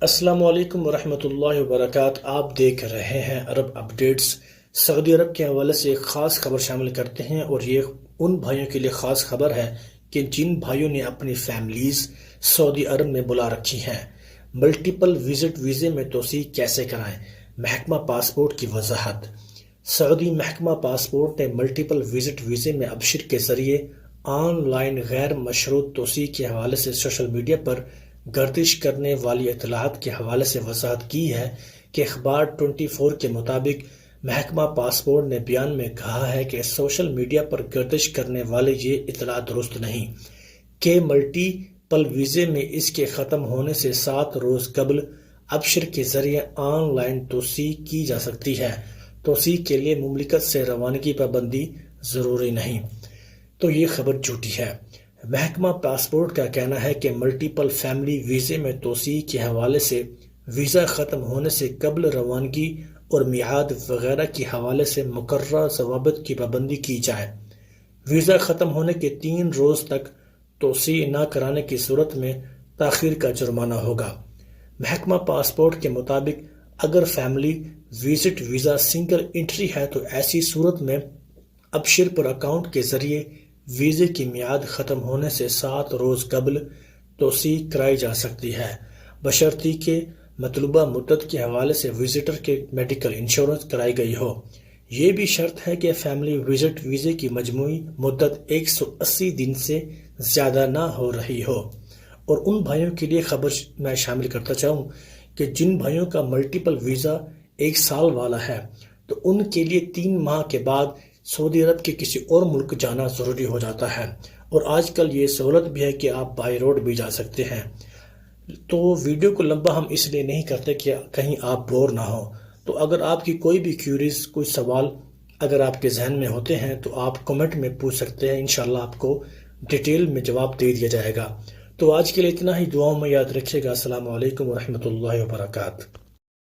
السلام علیکم ورحمۃ اللہ وبرکاتہ۔ آپ دیکھ رہے ہیں عرب اپڈیٹس۔ سعودی عرب کے حوالے سے ایک خاص خبر شامل کرتے ہیں، اور یہ ان بھائیوں کے لیے خاص خبر ہے کہ جن بھائیوں نے اپنی فیملیز سعودی عرب میں بلا رکھی ہیں۔ ملٹیپل وزٹ ویزے میں توسیع کیسے کرائیں؟ محکمہ پاسپورٹ کی وضاحت۔ سعودی محکمہ پاسپورٹ نے ملٹیپل وزٹ ویزے میں ابشر کے ذریعے آن لائن غیر مشروط توسیع کے حوالے سے سوشل میڈیا پر گردش کرنے والی اطلاعات کے حوالے سے وضاحت کی ہے کہ اخبار 24 کے مطابق محکمہ پاسپورٹ نے بیان میں کہا ہے کہ سوشل میڈیا پر گردش کرنے والے یہ اطلاع درست نہیں کہ ملٹی پل ویزے میں اس کے ختم ہونے سے 7 روز قبل ابشر کے ذریعے آن لائن توسیع کی جا سکتی ہے۔ توسیع کے لیے مملکت سے روانگی پابندی ضروری نہیں، تو یہ خبر جھوٹی ہے۔ محکمہ پاسپورٹ کا کہنا ہے کہ ملٹیپل فیملی ویزے میں توسیع کے حوالے سے ویزا ختم ہونے سے قبل روانگی اور میعاد وغیرہ کے حوالے سے مقررہ ضوابط کی پابندی کی جائے۔ ویزا ختم ہونے کے 3 روز تک توسیع نہ کرانے کی صورت میں تاخیر کا جرمانہ ہوگا۔ محکمہ پاسپورٹ کے مطابق اگر family visit visa single entry ہے تو ایسی صورت میں ابشر پر اکاؤنٹ کے ذریعے ویزے کی میعاد ختم ہونے سے 7 روز قبل توسیع کرائی جا سکتی ہے، بشرطیکہ کہ مطلوبہ مدت کے حوالے سے وزٹر کے میڈیکل انشورنس کرائی گئی ہو۔ یہ بھی شرط ہے کہ فیملی وزٹ ویزے کی مجموعی مدت 180 دن سے زیادہ نہ ہو رہی ہو۔ اور ان بھائیوں کے لیے خبر میں شامل کرتا چاہوں کہ جن بھائیوں کا ملٹیپل ویزا 1 سال والا ہے، تو ان کے لیے 3 ماہ کے بعد سعودی عرب کے کسی اور ملک جانا ضروری ہو جاتا ہے، اور آج کل یہ سہولت بھی ہے کہ آپ بائی روڈ بھی جا سکتے ہیں۔ تو ویڈیو کو لمبا ہم اس لیے نہیں کرتے کہ کہیں آپ بور نہ ہو۔ تو اگر آپ کی کوئی بھی کیوریز، کوئی سوال اگر آپ کے ذہن میں ہوتے ہیں تو آپ کمنٹ میں پوچھ سکتے ہیں، انشاءاللہ آپ کو ڈیٹیل میں جواب دے دیا جائے گا۔ تو آج کے لیے اتنا ہی، دعاؤں میں یاد رکھیے گا۔ السلام علیکم ورحمۃ اللہ وبرکاتہ۔